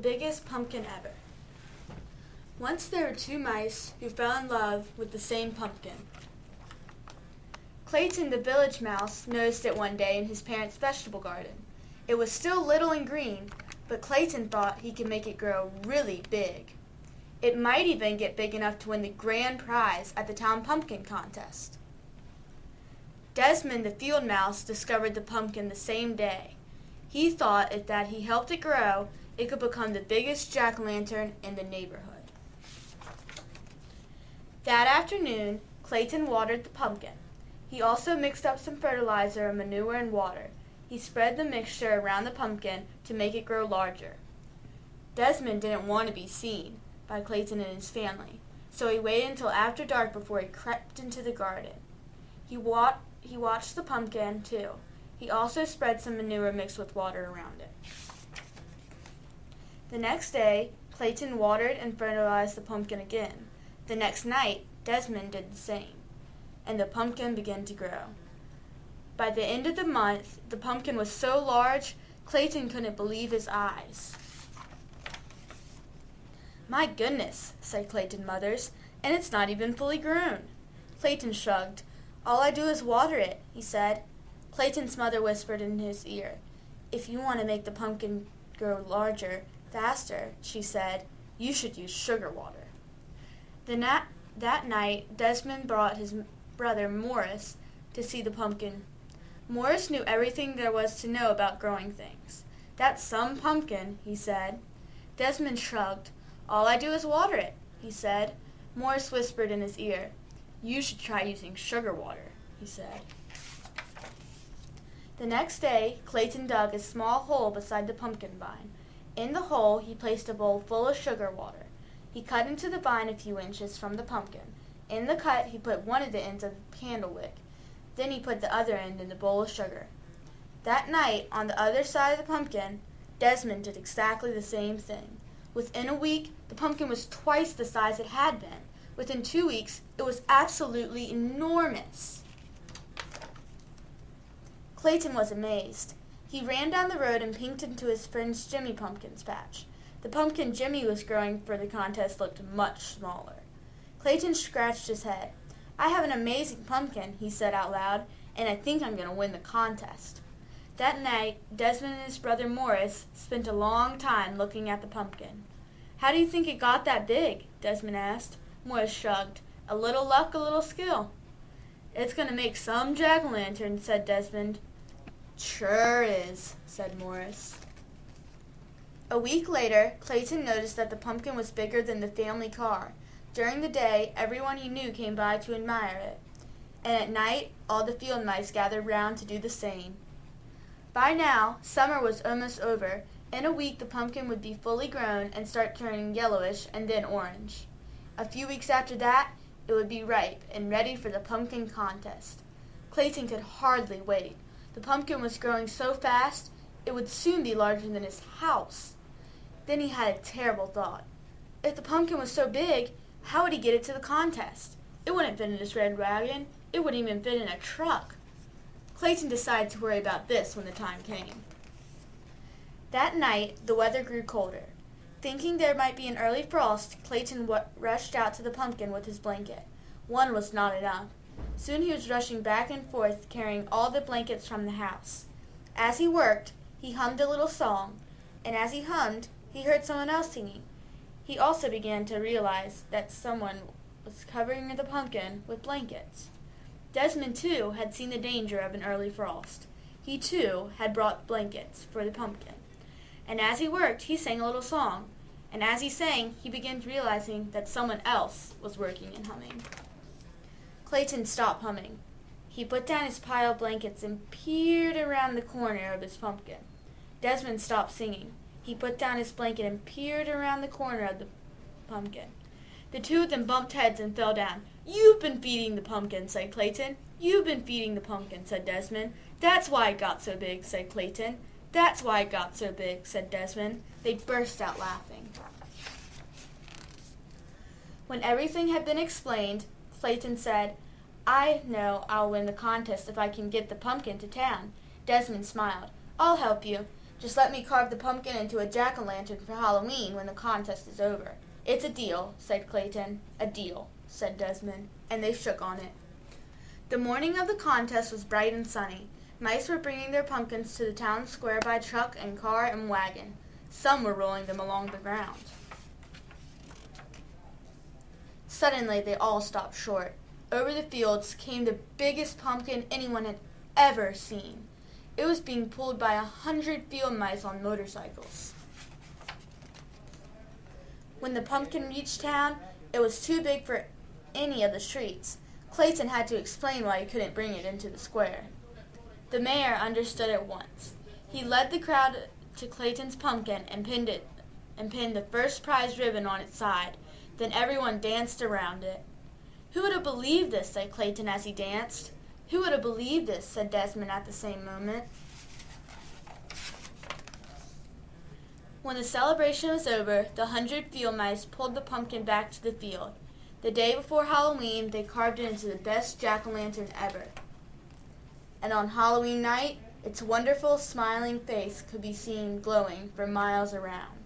biggest pumpkin ever. Once there were two mice who fell in love with the same pumpkin. Clayton the village mouse noticed it one day in his parents' vegetable garden. It was still little and green, but Clayton thought he could make it grow really big. It might even get big enough to win the grand prize at the town pumpkin contest. Desmond the field mouse discovered the pumpkin the same day. He thought if that he helped it grow, it could become the biggest jack-o'-lantern in the neighborhood. That afternoon, Clayton watered the pumpkin. He also mixed up some fertilizer, manure, and water. He spread the mixture around the pumpkin to make it grow larger. Desmond didn't want to be seen by Clayton and his family, so he waited until after dark before he crept into the garden. He watched the pumpkin, too. He also spread some manure mixed with water around it. The next day, Clayton watered and fertilized the pumpkin again. The next night, Desmond did the same, and the pumpkin began to grow. By the end of the month, the pumpkin was so large, Clayton couldn't believe his eyes. "My goodness," said Clayton's mother, "and it's not even fully grown." Clayton shrugged. "All I do is water it," he said. Clayton's mother whispered in his ear. "If you want to make the pumpkin grow larger, faster," she said, "you should use sugar water." That night, Desmond brought his brother Morris to see the pumpkin. Morris knew everything there was to know about growing things. "That's some pumpkin," he said. Desmond shrugged. "All I do is water it," he said. Morris whispered in his ear. "You should try using sugar water," he said. The next day, Clayton dug a small hole beside the pumpkin vine. In the hole, he placed a bowl full of sugar water. He cut into the vine a few inches from the pumpkin. In the cut, he put one of the ends of the candle wick. Then he put the other end in the bowl of sugar. That night, on the other side of the pumpkin, Desmond did exactly the same thing. Within a week, the pumpkin was twice the size it had been. Within 2 weeks, it was absolutely enormous. Clayton was amazed. He ran down the road and peeked into his friend Jimmy Pumpkin's patch. The pumpkin Jimmy was growing for the contest looked much smaller. Clayton scratched his head. "I have an amazing pumpkin," he said out loud, "and I think I'm going to win the contest." That night, Desmond and his brother Morris spent a long time looking at the pumpkin. "How do you think it got that big?" Desmond asked. Morris shrugged. "A little luck, a little skill." "It's going to make some jack-o'-lanterns," said Desmond. "Sure is," said Morris. A week later, Clayton noticed that the pumpkin was bigger than the family car. During the day, everyone he knew came by to admire it, and at night, all the field mice gathered round to do the same. By now, summer was almost over. In a week, the pumpkin would be fully grown and start turning yellowish and then orange. A few weeks after that, it would be ripe and ready for the pumpkin contest. Clayton could hardly wait. The pumpkin was growing so fast, it would soon be larger than his house. Then he had a terrible thought. If the pumpkin was so big, how would he get it to the contest? It wouldn't fit in his red wagon. It wouldn't even fit in a truck. Clayton decided to worry about this when the time came. That night, the weather grew colder. Thinking there might be an early frost, Clayton rushed out to the pumpkin with his blanket. One was not enough. Soon he was rushing back and forth, carrying all the blankets from the house. As he worked, he hummed a little song, and as he hummed, he heard someone else singing. He also began to realize that someone was covering the pumpkin with blankets. Desmond, too, had seen the danger of an early frost. He, too, had brought blankets for the pumpkin. And as he worked, he sang a little song. And as he sang, he began realizing that someone else was working and humming. Clayton stopped humming. He put down his pile of blankets and peered around the corner of his pumpkin. Desmond stopped singing. He put down his blanket and peered around the corner of the pumpkin. The two of them bumped heads and fell down. "You've been feeding the pumpkin," said Clayton. "You've been feeding the pumpkin," said Desmond. "That's why it got so big," said Clayton. "That's why it got so big," said Desmond. They burst out laughing. When everything had been explained, Clayton said, "I know I'll win the contest if I can get the pumpkin to town." Desmond smiled. "I'll help you. Just let me carve the pumpkin into a jack-o'-lantern for Halloween when the contest is over." "It's a deal," said Clayton. "A deal," said Desmond, and they shook on it. The morning of the contest was bright and sunny. Mice were bringing their pumpkins to the town square by truck and car and wagon. Some were rolling them along the ground. Suddenly, they all stopped short. Over the fields came the biggest pumpkin anyone had ever seen. It was being pulled by 100 field mice on motorcycles. When the pumpkin reached town, it was too big for any of the streets. Clayton had to explain why he couldn't bring it into the square. The mayor understood at once. He led the crowd to Clayton's pumpkin and pinned the first prize ribbon on its side. Then everyone danced around it. "Who would have believed this?" said Clayton as he danced. "Who would have believed this?" said Desmond at the same moment. When the celebration was over, the 100 field mice pulled the pumpkin back to the field. The day before Halloween, they carved it into the best jack-o'-lantern ever. And on Halloween night, its wonderful, smiling face could be seen glowing for miles around.